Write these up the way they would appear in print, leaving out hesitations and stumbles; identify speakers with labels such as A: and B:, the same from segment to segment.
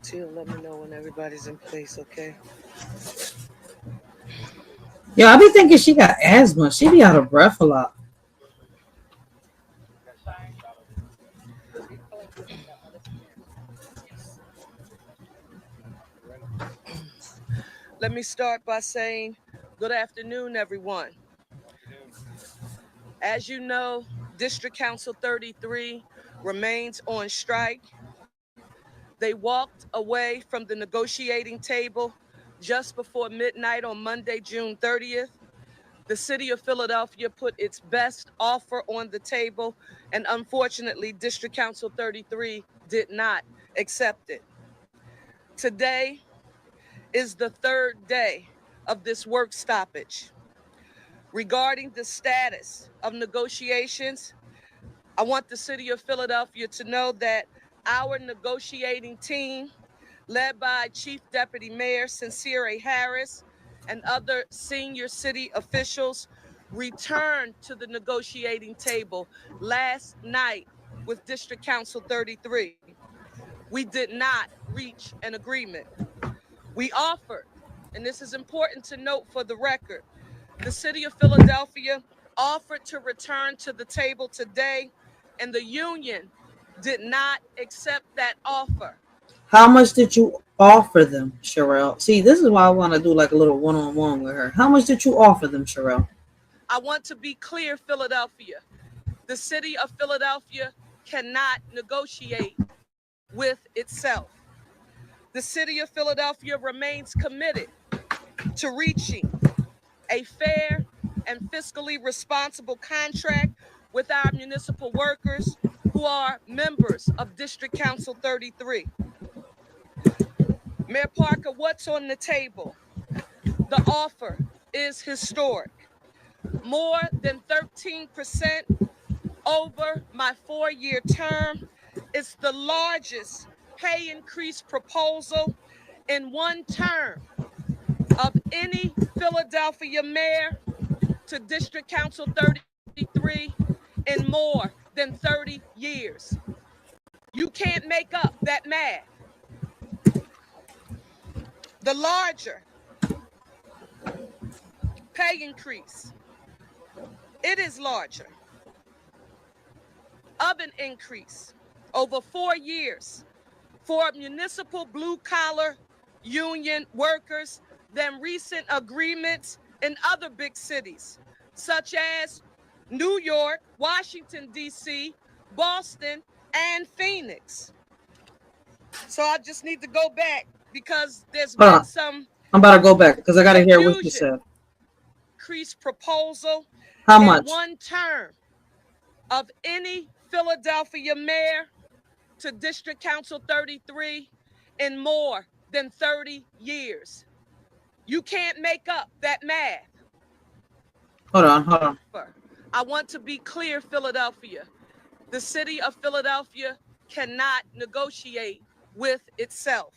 A: Racheal, let me know when everybody's in place, okay?
B: Yeah, I be thinking she got asthma. She be out of breath a lot.
A: Let me start by saying good afternoon, everyone. As you know, District Council 33 remains on strike. They walked away from the negotiating table just before midnight on Monday, June 30th. The city of Philadelphia put its best offer on the table, and unfortunately, District Council 33 did not accept it. Today is the third day of this work stoppage. Regarding the status of negotiations, I want the city of Philadelphia to know that our negotiating team, led by Chief Deputy Mayor Sincere Harris and other senior city officials, returned to the negotiating table last night with District Council 33. We did not reach an agreement. We offered, and this is important to note for the record, the city of Philadelphia offered to return to the table today, and the union did not accept that offer.
B: How much did you offer them, Sherelle? See, this is why I want to do like a little one-on-one with her. How much did you offer them, Sherelle?
A: I want to be clear, Philadelphia. The city of Philadelphia cannot negotiate with itself. The city of Philadelphia remains committed to reaching a fair and fiscally responsible contract with our municipal workers who are members of District Council 33. Mayor Parker, what's on the table? The offer is historic. More than 13% over my 4-year term. It's the largest pay increase proposal in one term of any Philadelphia mayor to District Council 33 in more than 30 years. You can't make up that math. The larger pay increase, it is larger, of an increase over 4 years for municipal blue-collar union workers than recent agreements in other big cities, such as New York, Washington, D.C., Boston, and Phoenix. So I just need to go back because there's
B: Hold
A: been
B: on.
A: some
B: I'm about to go back because I got to hear what you
A: confusion.
B: said.
A: Increased proposal
B: How
A: in
B: much?
A: one term of any Philadelphia mayor to District Council 33 in more than 30 years. You can't make up that math.
B: Hold on, hold on.
A: I want to be clear, Philadelphia. The city of Philadelphia cannot negotiate with itself.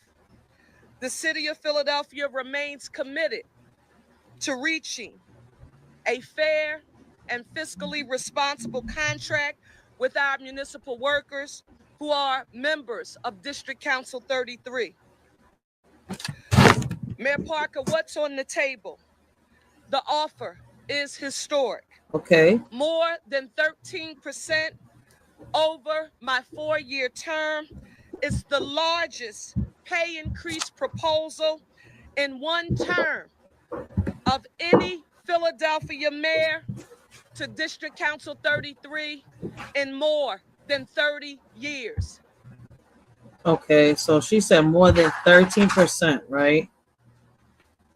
A: The city of Philadelphia remains committed to reaching a fair and fiscally responsible contract with our municipal workers who are members of District Council 33. Mayor Parker, what's on the table? The offer is historic.
B: Okay.
A: More than 13% over my 4-year term. It's the largest pay increase proposal in one term of any Philadelphia mayor to District Council 33 in more than 30 years.
B: Okay, so she said more than 13%, right?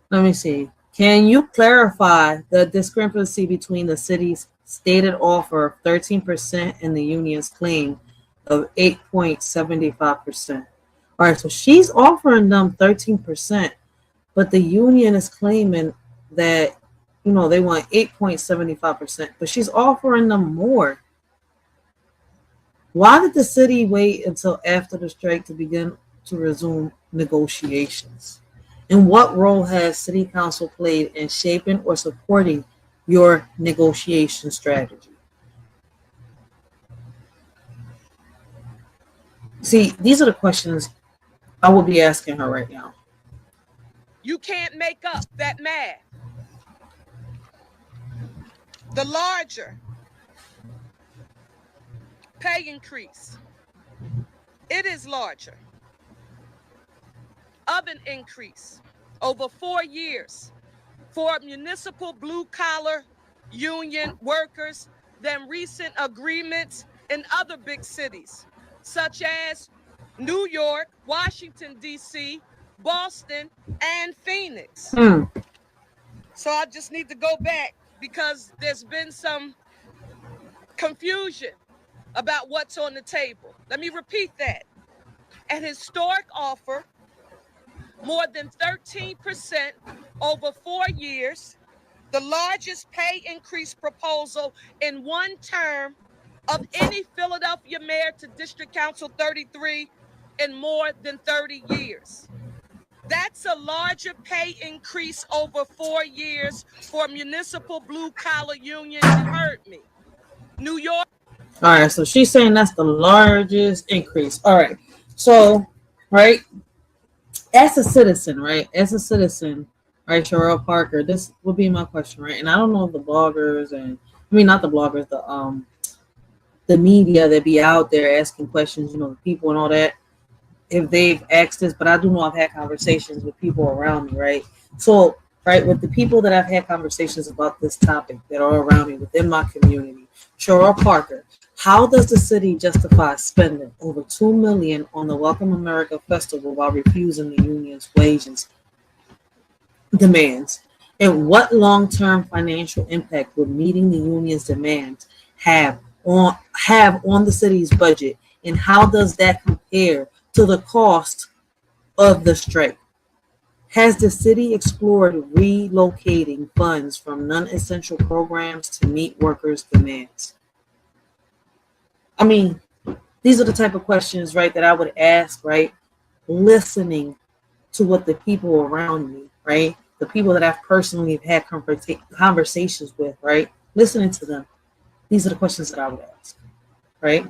B: Let me see. Can you clarify the discrepancy between the city's stated offer of 13% and the union's claim of 8.75%? All right, so she's offering them 13%, but the union is claiming that, they want 8.75%, but she's offering them more. Why did the city wait until after the strike to begin to resume negotiations? And what role has City Council played in shaping or supporting your negotiation strategy? See, these are the questions I will be asking her right now.
A: You can't make up that math. The larger pay increase, it is larger, of an increase over 4 years for municipal blue-collar union workers than recent agreements in other big cities, such as New York, Washington, D.C., Boston, and Phoenix. So I just need to go back because there's been some confusion about what's on the table. Let me repeat that. An historic offer, more than 13% over 4 years, the largest pay increase proposal in one term of any Philadelphia mayor to District Council 33 in more than 30 years. That's a larger pay increase over 4 years for municipal blue-collar unions. You heard me. New York.
B: All right, so she's saying that's the largest increase. All right, so, right, as a citizen, right, Sherelle Parker, this would be my question, right? And I don't know if the bloggers not the bloggers, the media that be out there asking questions, the people and all that, if they've asked this, but I do know I've had conversations with people around me, right? So, right, with the people that I've had conversations about this topic that are around me within my community, Shorty Parker, how does the city justify spending over $2 million on the Welcome America Festival while refusing the union's wages demands? And what long-term financial impact would meeting the union's demands have on the city's budget? And how does that compare to the cost of the strike? Has the city explored relocating funds from non-essential programs to meet workers' demands? I mean, these are the type of questions, right, that I would ask, right, listening to what the people around me, right, the people that I've personally had conversations with, right, listening to them. These are the questions that I would ask, right?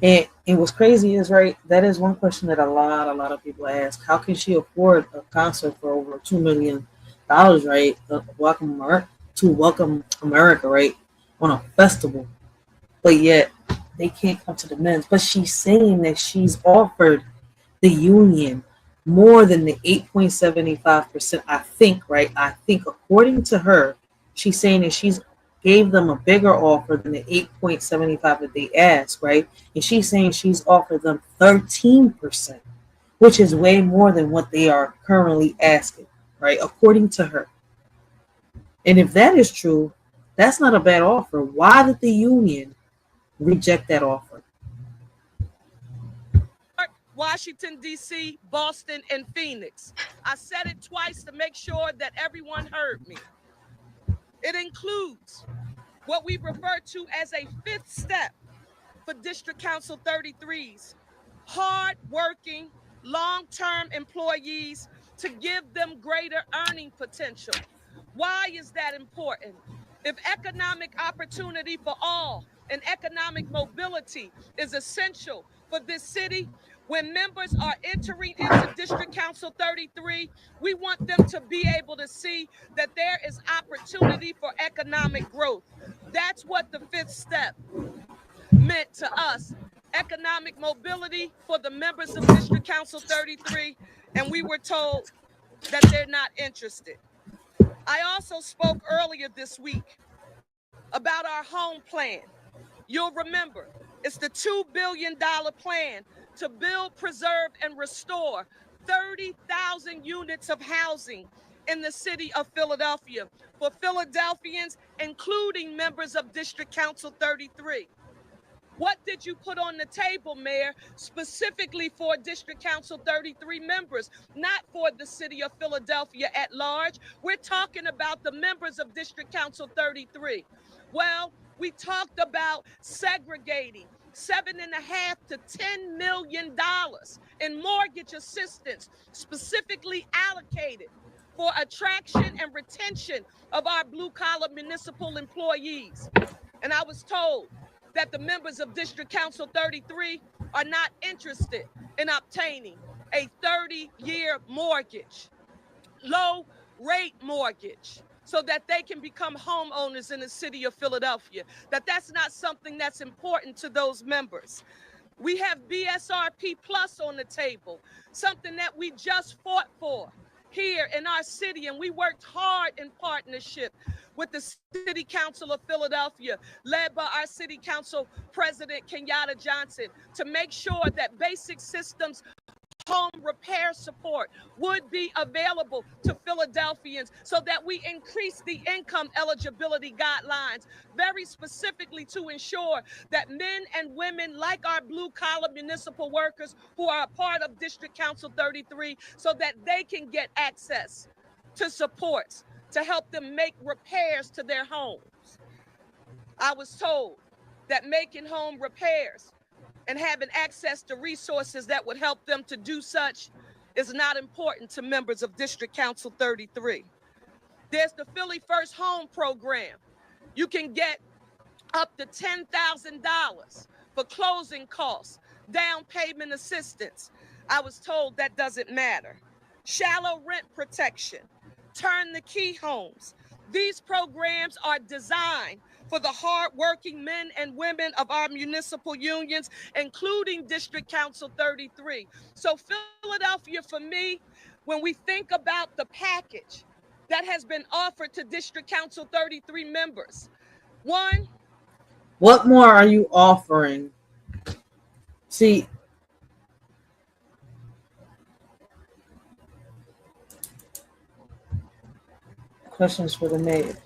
B: And what's crazy is, right, that is one question that a lot of people ask. How can she afford a concert for over $2 million, right, to welcome America, right, on a festival, but yet they can't come to the men's? But she's saying that she's offered the union more than the 8.75%, I think, right? I think according to her, she's saying that she's gave them a bigger offer than the 8.75 that they asked, right? And she's saying she's offered them 13%, which is way more than what they are currently asking, right? According to her. And if that is true, that's not a bad offer. Why did the union reject that offer?
A: Washington, D.C., Boston, and Phoenix. I said it twice to make sure that everyone heard me. It includes what we refer to as a fifth step for District Council 33's hard-working, long-term employees to give them greater earning potential. Why is that important? If economic opportunity for all and economic mobility is essential for this city, when members are entering into District Council 33, we want them to be able to see that there is opportunity for economic growth. That's what the fifth step meant to us. Economic mobility for the members of District Council 33, and we were told that they're not interested. I also spoke earlier this week about our home plan. You'll remember, it's the $2 billion plan to build, preserve, and restore 30,000 units of housing in the city of Philadelphia for Philadelphians, including members of District Council 33. What did you put on the table, Mayor, specifically for District Council 33 members, not for the city of Philadelphia at large? We're talking about the members of District Council 33. Well, we talked about segregating $7.5 to $10 million in mortgage assistance, specifically allocated for attraction and retention of our blue-collar municipal employees. And I was told that the members of District Council 33 are not interested in obtaining a 30-year mortgage, low rate mortgage, so that they can become homeowners in the city of Philadelphia. That's not something that's important to those members. We have BSRP Plus on the table, something that we just fought for here in our city, and we worked hard in partnership with the City Council of Philadelphia, led by our City Council President Kenyatta Johnson, to make sure that basic systems home repair support would be available to Philadelphians, so that we increase the income eligibility guidelines, very specifically to ensure that men and women like our blue collar municipal workers who are a part of District Council 33, so that they can get access to supports to help them make repairs to their homes. I was told that making home repairs and having access to resources that would help them to do such is not important to members of District Council 33. There's the Philly First Home program. You can get up to $10,000 for closing costs, down payment assistance. I was told that doesn't matter. Shallow rent protection, turn the key homes. These programs are designed for the hardworking men and women of our municipal unions, including District Council 33. So Philadelphia, for me, when we think about the package that has been offered to District Council 33 members, one,
B: what more are you offering? See, questions for the mayor.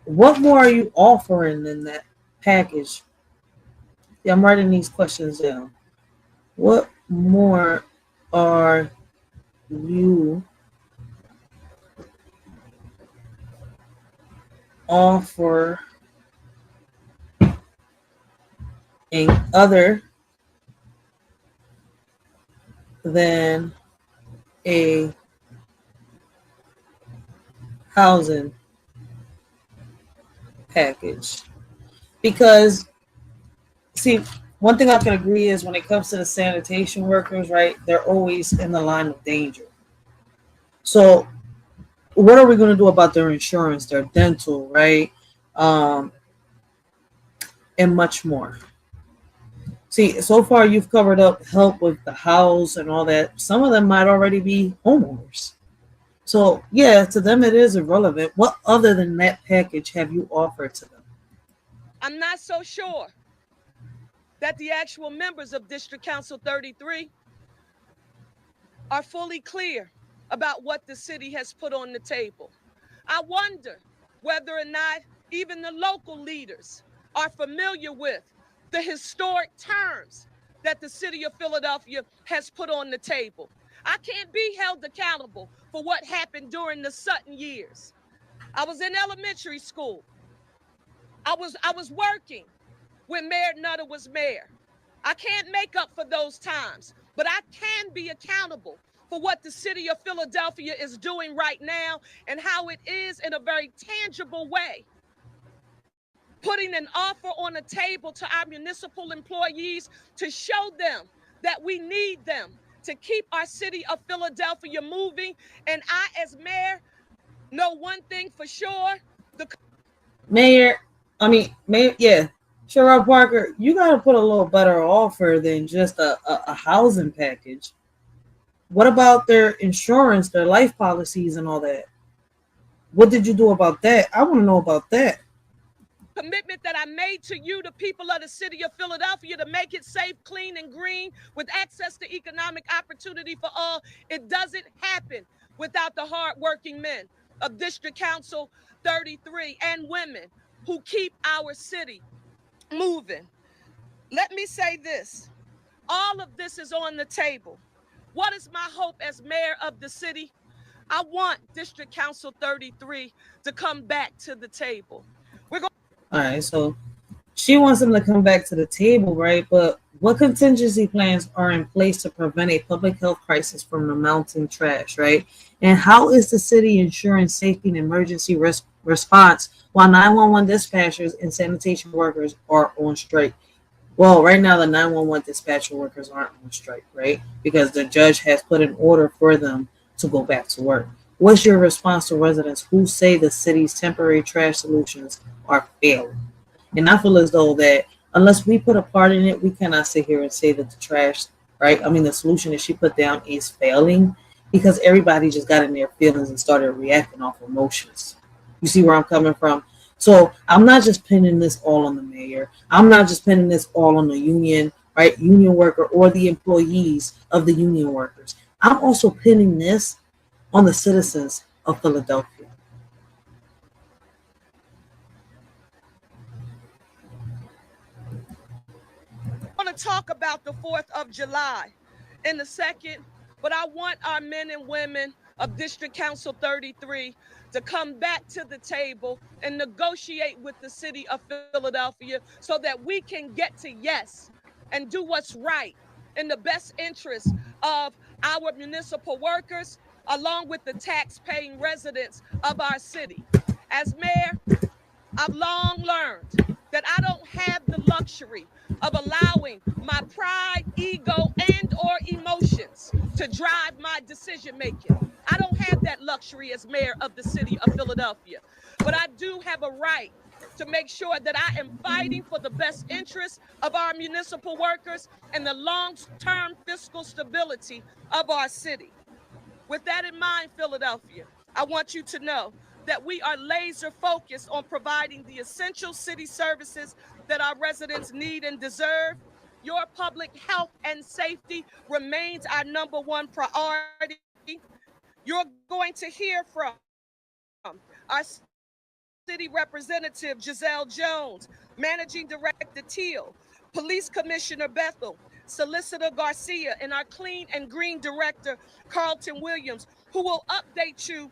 B: What more are you offering in that package? Yeah, I'm writing these questions down. What more are you offering other than a housing package? Because, see, one thing I can agree is when it comes to the sanitation workers, right, they're always in the line of danger. So what are we going to do about their insurance, their dental, right, and much more? See, so far you've covered up help with the house and all that. Some of them might already be homeowners. So, yeah, to them it is irrelevant. What other than that package have you offered to them?
A: I'm not so sure that the actual members of District Council 33 are fully clear about what the city has put on the table. I wonder whether or not even the local leaders are familiar with the historic terms that the city of Philadelphia has put on the table. I can't be held accountable for what happened during the Sutton years. I was in elementary school. I was working when Mayor Nutter was mayor. I can't make up for those times, but I can be accountable for what the city of Philadelphia is doing right now and how it is, in a very tangible way, putting an offer on the table to our municipal employees to show them that we need them to keep our city of Philadelphia moving. And I, as mayor, know one thing for sure.
B: Mayor, yeah, Sherrod Parker, you got to put a little better offer than just a housing package. What about their insurance, their life policies and all that? What did you do about that? I want to know about that.
A: Commitment that I made to you, the people of the city of Philadelphia, to make it safe, clean, and green with access to economic opportunity for all. It doesn't happen without the hardworking men of District Council 33 and women who keep our city moving. Let me say this. All of this is on the table. What is my hope as mayor of the city? I want District Council 33 to come back to the table.
B: All right, so she wants them to come back to the table, right? But what contingency plans are in place to prevent a public health crisis from the mounting trash, right? And how is the city ensuring safety and emergency response while 911 dispatchers and sanitation workers are on strike. Well, right now the 911 dispatcher workers aren't on strike, right? Because the judge has put an order for them to go back to work. What's your response to residents who say the city's temporary trash solutions are failing? And I feel as though that unless we put a part in it, we cannot sit here and say that the trash, right? I mean, the solution that she put down is failing because everybody just got in their feelings and started reacting off emotions. You see where I'm coming from? So I'm not just pinning this all on the mayor. I'm not just pinning this all on the union, right? Union worker or the employees of the union workers. I'm also pinning this on the citizens of Philadelphia.
A: I want to talk about the 4th of July in a second, but I want our men and women of District Council 33 to come back to the table and negotiate with the city of Philadelphia so that we can get to yes and do what's right in the best interest of our municipal workers, along with the tax-paying residents of our city. As mayor, I've long learned that I don't have the luxury of allowing my pride, ego, and or emotions to drive my decision making. I don't have that luxury as mayor of the city of Philadelphia, but I do have a right to make sure that I am fighting for the best interests of our municipal workers and the long-term fiscal stability of our city. With that in mind, Philadelphia, I want you to know that we are laser focused on providing the essential city services that our residents need and deserve. Your public health and safety remains our #1 priority. You're going to hear from our City Representative Giselle Jones, Managing Director Teal, Police Commissioner Bethel, Solicitor Garcia, and our Clean and Green Director Carlton Williams, who will update you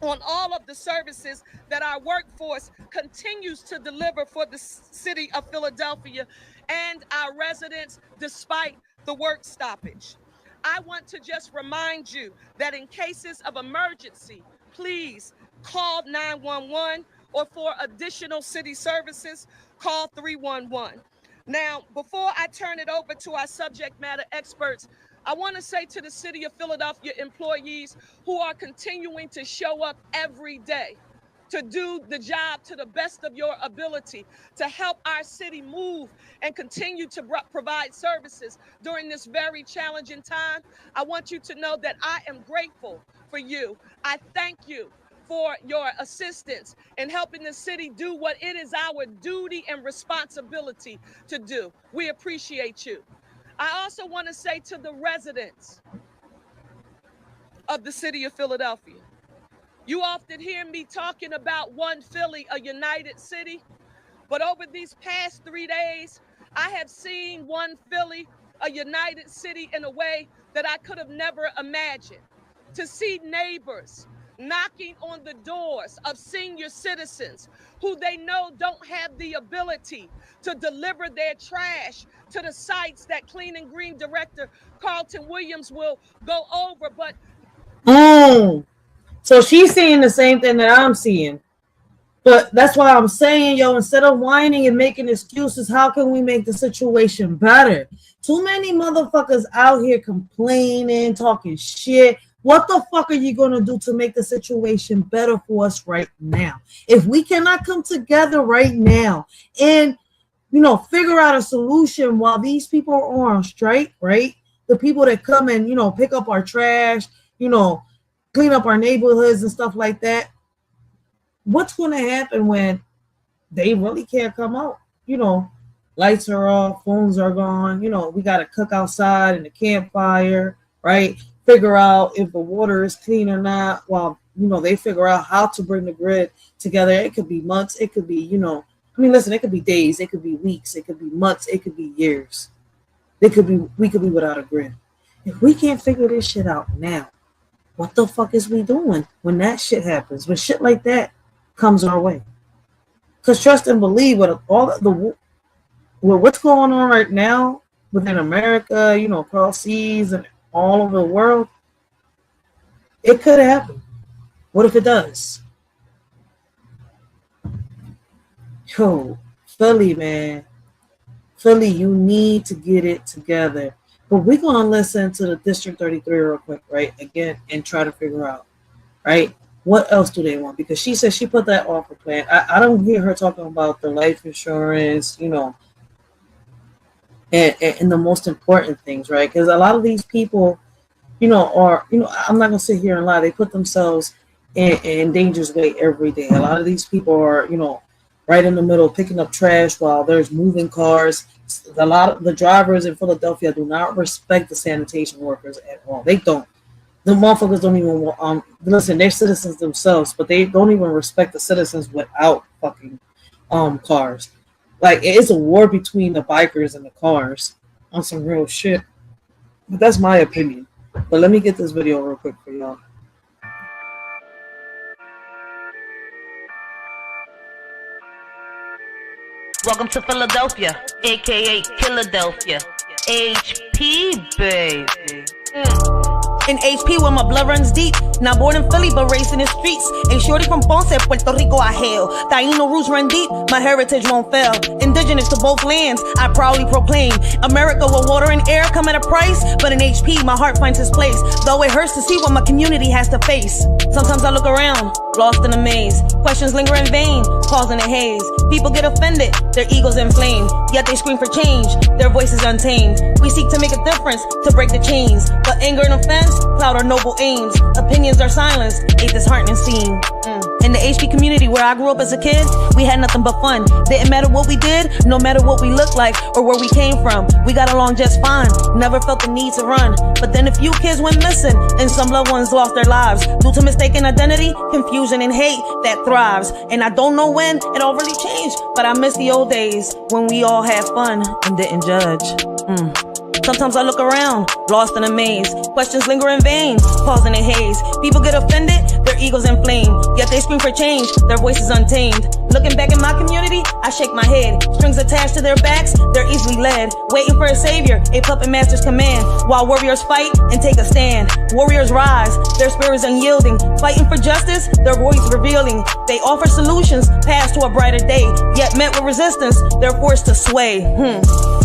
A: on all of the services that our workforce continues to deliver for the city of Philadelphia and our residents despite the work stoppage. I want to just remind you that in cases of emergency, please call 911, or for additional city services, call 311. Now, before I turn it over to our subject matter experts, I want to say to the city of Philadelphia employees who are continuing to show up every day to do the job to the best of your ability, to help our city move and continue to provide services during this very challenging time. I want you to know that I am grateful for you. I thank you for your assistance in helping the city do what it is our duty and responsibility to do. We appreciate you. I also want to say to the residents of the city of Philadelphia, you often hear me talking about one Philly, a united city, but over these past 3 days, I have seen one Philly, a united city in a way that I could have never imagined. To see neighbors knocking on the doors of senior citizens who they know don't have the ability to deliver their trash to the sites that Clean and Green Director Carlton Williams will go over. But
B: So she's seeing the same thing that I'm seeing. But that's why I'm saying, yo, instead of whining and making excuses, how can we make the situation better? Too many motherfuckers out here complaining, talking shit. What the fuck are you going to do to make the situation better for us right now? If we cannot come together right now and, figure out a solution while these people are on strike, right? The people that come and, pick up our trash, clean up our neighborhoods and stuff like that. What's going to happen when they really can't come out? Lights are off, phones are gone. We got to cook outside in the campfire, right? Figure out if the water is clean or not while, they figure out how to bring the grid together. It could be months. It could be, listen, it could be days. It could be weeks. It could be months. It could be years. We could be without a grid. If we can't figure this shit out now, what the fuck is we doing when that shit happens? When shit like that comes our way? Because trust and believe with what's going on right now within America, across seas and all over the world, it could happen. What if it does? Yo, Philly, man. Philly, you need to get it together. But we're going to listen to the District 33 real quick, right? Again, and try to figure out, right? What else do they want? Because she said she put that offer plan. I don't hear her talking about the life insurance, and the most important things, right? Because a lot of these people, I'm not going to sit here and lie. They put themselves in danger's way every day. A lot of these people are, right in the middle picking up trash while there's moving cars. A lot of the drivers in Philadelphia do not respect the sanitation workers at all. They don't. The motherfuckers don't even listen. They're citizens themselves, but they don't even respect the citizens without fucking cars. Like, it's a war between the bikers and the cars on some real shit. But that's my opinion. But let me get this video real quick for y'all.
C: Welcome to Philadelphia, aka Philadelphia. HP, baby. In HP where my blood runs deep. Not born in Philly but raised in the streets. A shorty from Ponce, Puerto Rico I hail. Taino roots run deep, my heritage won't fail. Indigenous to both lands, I proudly proclaim. America where water and air come at a price. But in HP my heart finds its place. Though it hurts to see what my community has to face. Sometimes I look around, lost in a maze. Questions linger in vain, causing a haze. People get offended, their egos inflamed. Yet they scream for change, their voices untamed. We seek to make a difference, to break the chains. But anger and offense cloud our noble aims. Opinions are silenced, a disheartening scene. In the HP community where I grew up as a kid, we had nothing but fun. Didn't matter what we did, no matter what we looked like or where we came from. We got along just fine, never felt the need to run. But then a few kids went missing and some loved ones lost their lives due to mistaken identity, confusion and hate that thrives. And I don't know when it all really changed, but I miss the old days when we all had fun and didn't judge. Sometimes I look around, lost in a maze. Questions linger in vain, causing a haze. People get offended, their egos inflamed. Yet they scream for change, their voices untamed. Looking back in my community, I shake my head. Strings attached to their backs, they're easily led. Waiting for a savior, a puppet master's command. While warriors fight and take a stand. Warriors rise, their spirits unyielding. Fighting for justice, their voice revealing. They offer solutions, paths to a brighter day. Yet met with resistance, they're forced to sway.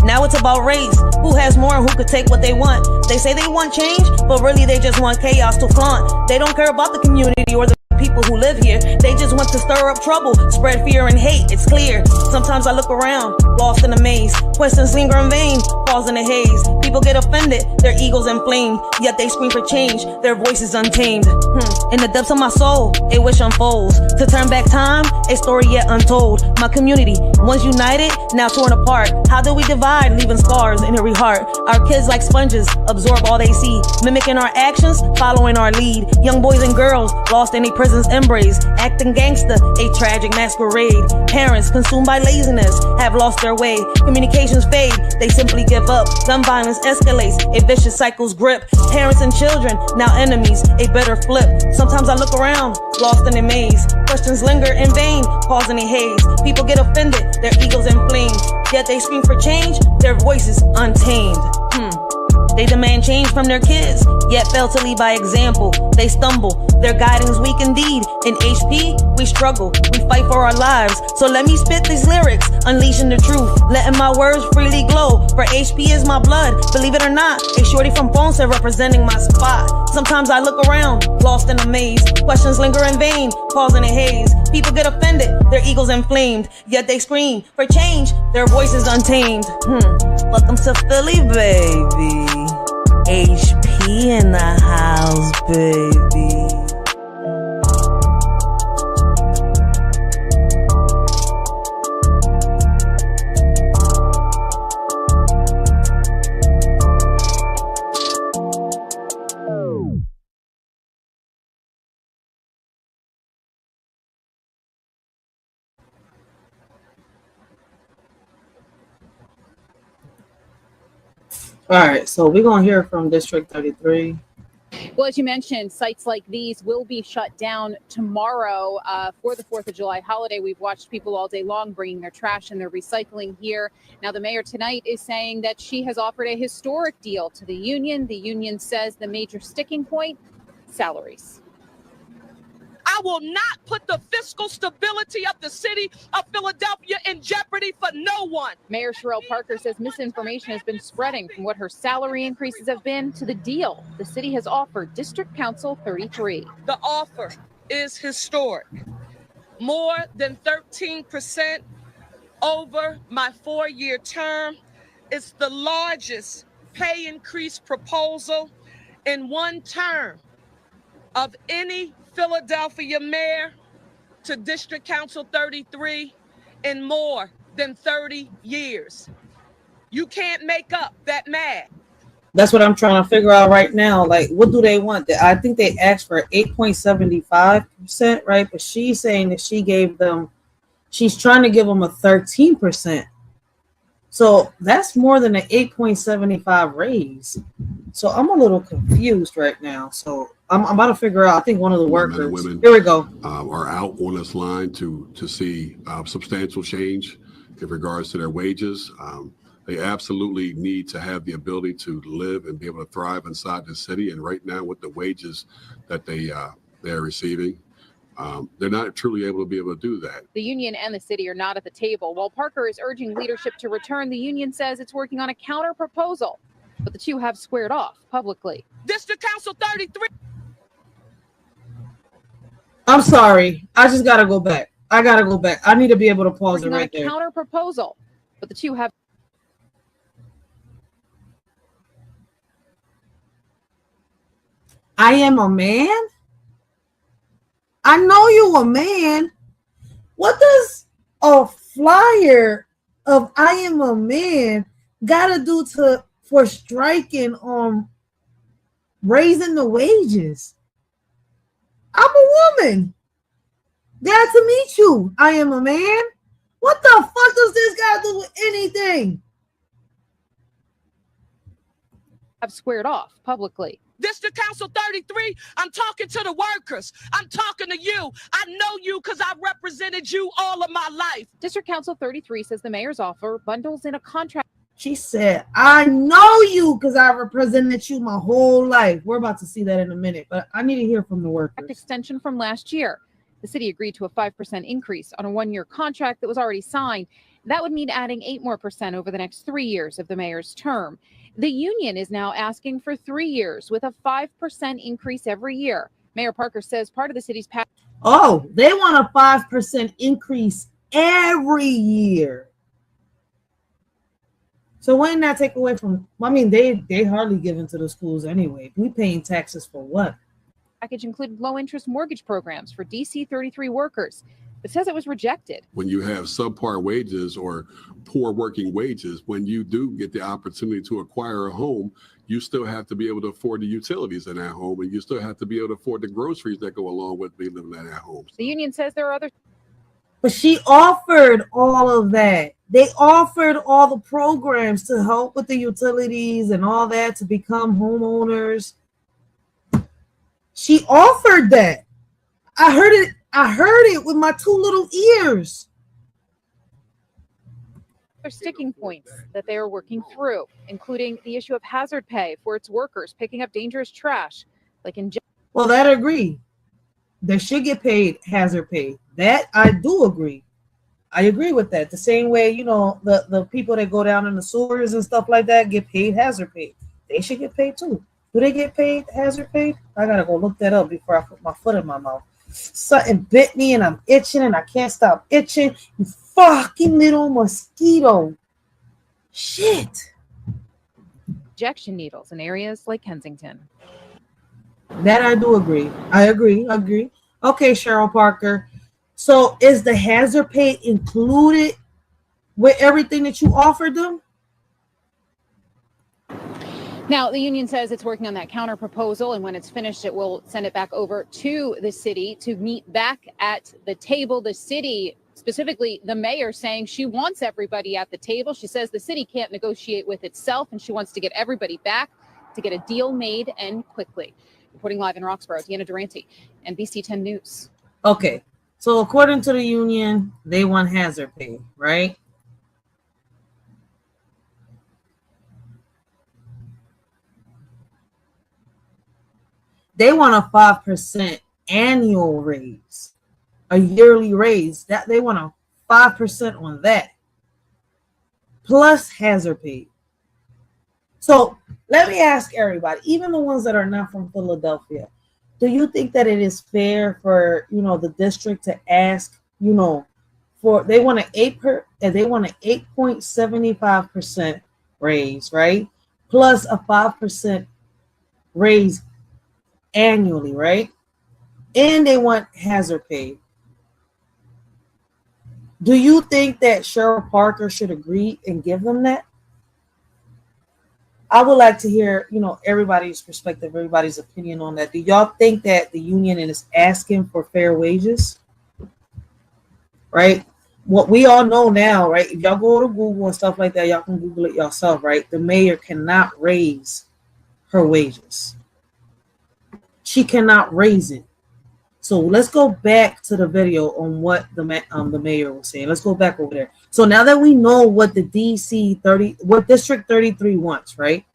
C: Now it's about race, who has more and who could take what they want. They say they want change, but really they just want chaos to flaunt. They don't care about the community or the people who live here. They just want to stir up trouble, spread fear and hate, it's clear. Sometimes I look around, lost in a maze. Questions linger in vain, falls in a haze. People get offended, their egos inflamed. Yet they scream for change, their voices untamed. In the depths of my soul, a wish unfolds. To turn back time, a story yet untold. My community, once united, now torn apart. How do we divide, leaving scars in every heart? Our kids like sponges, absorb all they see. Mimicking our actions, following our lead. Young boys and girls, lost in a prison's embrace. Acting gangster, a tragic masquerade. Parents, consumed by laziness, have lost their way. Communications fade, they simply give up. Gun violence escalates, a vicious cycle's grip. Parents and children, now enemies, a bitter flip. Sometimes I look around, lost in a maze. Questions linger in vain, causing a haze. People get offended, their egos inflamed. Yet they scream for change, their voices untamed. They demand change from their kids, yet fail to lead by example. They stumble, their guiding's weak indeed. In HP, we struggle, we fight for our lives. So let me spit these lyrics, unleashing the truth, letting my words freely glow. For HP is my blood, believe it or not. A shorty from Ponce representing my spot. Sometimes I look around, lost in a maze. Questions linger in vain, causing a haze. People get offended, their egos inflamed. Yet they scream for change, their voices untamed. Welcome to Philly, baby. HP in the house, baby.
B: All right, so we're going to hear from District 33.
D: Well, as you mentioned, sites like these will be shut down tomorrow for the 4th of July holiday. We've watched people all day long bringing their trash and their recycling here. Now, the mayor tonight is saying that she has offered a historic deal to the union. The union says the major sticking point, salaries.
E: I
A: I will not put the fiscal stability of the city of Philadelphia in jeopardy for no one.
D: Mayor Sherelle Parker says misinformation has been spreading from what her salary increases have been to the deal the city has offered District Council 33.
A: The offer is historic. More than 13% over my 4-year term. It's the largest pay increase proposal in one term of any Philadelphia mayor to District Council 33 in more than 30 years. You can't make up that math.
B: That's what I'm trying to figure out right now. Like, what do they want? I think they asked for 8.75%, right? But she's saying that she's trying to give them a 13%. So that's more than an 8.75 raise. So I'm a little confused right now. So I'm about to figure out. I think one of the workers.
E: Men and women,
B: here we go.
E: Are out on this line to see substantial change in regards to their wages. They absolutely need to have the ability to live and be able to thrive inside the city. And right now, with the wages that they're receiving, they're not truly able to be able to do that.
D: The union and the city are not at the table. While Parker is urging leadership to return, the union says it's working on a counter proposal, but the two have squared off publicly.
A: District Council 33.
B: I'm sorry. I just got to go back. I need to be able to pause it right there.
D: Counter proposal, but the two have.
B: I am a man? I know you a man. What does a flyer of I am a man gotta do for striking on raising the wages? I'm a woman. Glad to meet you. I am a man. What the fuck does this got to do with anything?
D: Have squared off publicly.
A: District Council 33, I'm talking to the workers. I'm talking to you. I know you because I represented you all of my life.
D: District Council 33 says the mayor's offer bundles in a contract.
B: She said, I know you because I represented you my whole life. We're about to see that in a minute, but I need to hear from the workers.
D: Extension from last year. The city agreed to a 5% increase on a 1-year contract that was already signed. That would mean adding 8% more over the next 3 years of the mayor's term. The union is now asking for 3 years with a 5% increase every year. Mayor Parker says part of the city's past.
B: Oh, they want a 5% increase every year. So when that take away from, I mean, they hardly give into the schools anyway. We paying taxes for what?
D: Package included low interest mortgage programs for DC 33 workers, but says it was rejected.
E: When you have subpar wages or poor working wages, when you do get the opportunity to acquire a home, you still have to be able to afford the utilities in that home, and you still have to be able to afford the groceries that go along with being living in that home.
D: The union says there are other.
B: But she offered all of that. They offered all the programs to help with the utilities and all that to become homeowners. She offered that. I heard it with my 2 little ears.
D: There are sticking points that they are working through, including the issue of hazard pay for its workers picking up dangerous trash, like in.
B: Well, that I agree. They should get paid hazard pay. That I do agree. I agree with that. The same way, the people that go down in the sewers and stuff like that get paid hazard pay. They should get paid too. Do they get paid hazard pay? I gotta go look that up before I put my foot in my mouth. Something bit me and I'm itching and I can't stop itching. You fucking little mosquito. Shit.
D: Injection needles in areas like Kensington.
B: That I do agree. I agree. Okay, Cheryl Parker. So is the hazard pay included with everything that you offered them?
D: Now, the union says it's working on that counter proposal, and when it's finished, it will send it back over to the city to meet back at the table. The city, specifically the mayor, saying she wants everybody at the table. She says the city can't negotiate with itself, and she wants to get everybody back to get a deal made and quickly. Reporting live in Roxborough, Deanna Durante, NBC 10 News.
B: Okay, so according to the union, they want hazard pay, right? They want a 5% annual raise, a yearly raise. That they want a 5% on that, plus hazard pay. So let me ask everybody, even the ones that are not from Philadelphia, do you think that it is fair for, you know, the district to ask, you know, for they want an 8.75% raise, right? Plus a 5% raise annually, right? And they want hazard pay. Do you think that Cheryl Parker should agree and give them that? I would like to hear, you know, everybody's perspective, everybody's opinion on that. Do y'all think that the union is asking for fair wages? Right? What we all know now, right? If y'all go to Google and stuff like that, y'all can Google it yourself, right? The mayor cannot raise her wages. She cannot raise it. So let's go back to the video on what the mayor was saying. Let's go back over there. So now that we know what the what District 33 wants, right?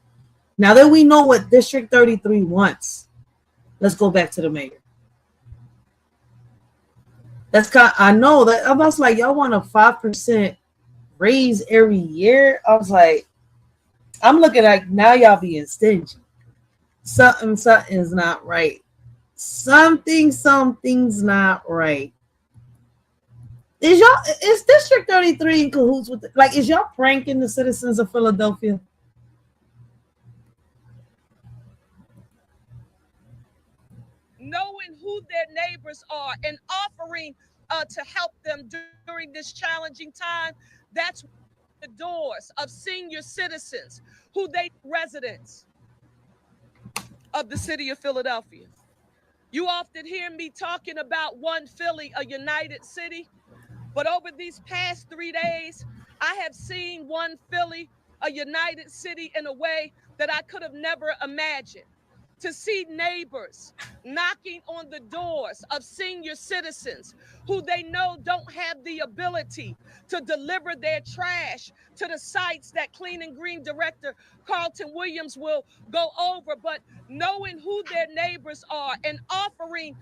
B: Now that we know what District 33 wants, let's go back to the mayor. That's I know that I was like, y'all want a 5% raise every year. I was like, I'm looking like now y'all being stingy. Something's not right. Something's not right. Is District 33 in cahoots with like, is y'all pranking the citizens of Philadelphia?
A: Knowing who their neighbors are and offering to help them during this challenging time, that's the doors of senior citizens who they residents of the city of Philadelphia. You often hear me talking about one Philly, a united city. But over these past 3 days, I have seen one Philly, a united city in a way that I could have never imagined. To see neighbors knocking on the doors of senior citizens who they know don't have the ability to deliver their trash to the sites that Clean and Green Director Carlton Williams will go over, but knowing who their neighbors are and offering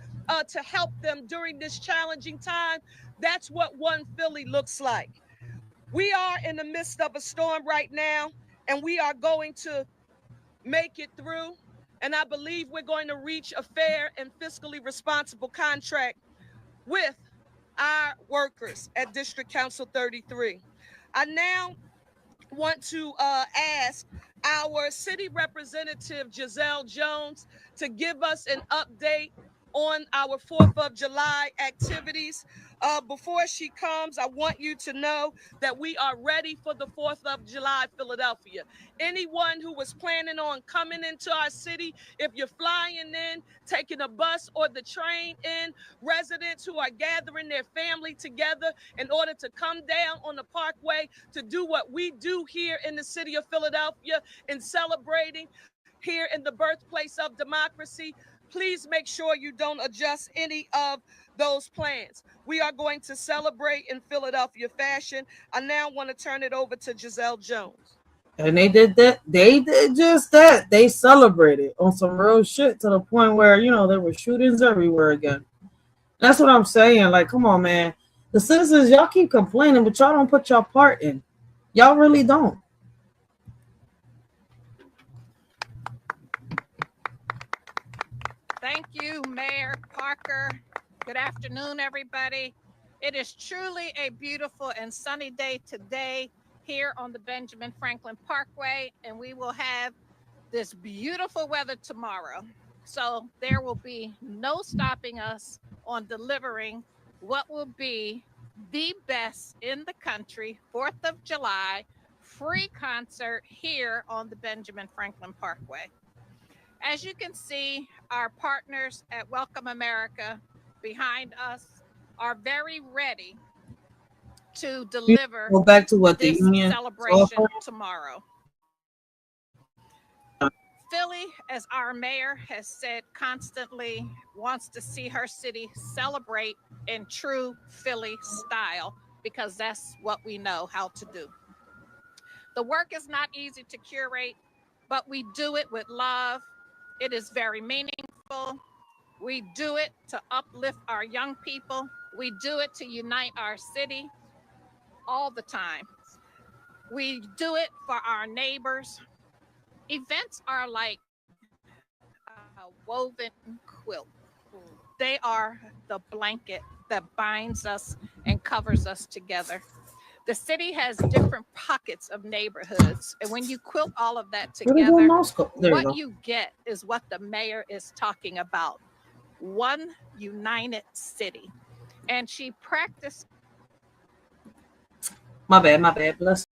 A: to help them during this challenging time, that's what one Philly looks like. We are in the midst of a storm right now, and we are going to make it through. And I believe we're going to reach a fair and fiscally responsible contract with our workers at District Council 33. I now want to ask our city representative, Giselle Jones, to give us an update on our 4th of July activities. Before she comes, I want you to know that we are ready for the 4th of July, Philadelphia. Anyone who was planning on coming into our city, if you're flying in, taking a bus or the train in, residents who are gathering their family together in order to come down on the Parkway to do what we do here in the city of Philadelphia in celebrating here in the birthplace of democracy, please make sure you don't adjust any of those plans. We are going to celebrate in Philadelphia fashion. I now want to turn it over to Giselle Jones.
B: And they did that. They did just that. They celebrated on some real shit to the point where, you know, there were shootings everywhere again. That's what I'm saying. Like, come on, man. The citizens, y'all keep complaining, but y'all don't put your part in. Y'all really don't.
F: Thank you, Mayor Parker. Good afternoon, everybody. It is truly a beautiful and sunny day today here on the Benjamin Franklin Parkway, and we will have this beautiful weather tomorrow. So there will be no stopping us on delivering what will be the best in the country, 4th of July, free concert here on the Benjamin Franklin Parkway. As you can see, our partners at Welcome America behind us are very ready to deliver
B: Go back to what the
F: this
B: union
F: celebration tomorrow. Philly, as our mayor has said constantly, wants to see her city celebrate in true Philly style because that's what we know how to do. The work is not easy to curate, but we do it with love. It is very meaningful. We do it to uplift our young people. We do it to unite our city all the time. We do it for our neighbors. Events are like a woven quilt. They are the blanket that binds us and covers us together. The city has different pockets of neighborhoods. And when you quilt all of that together, what you get is what the mayor is talking about. One united city. And she practiced.
B: My bad. Bless.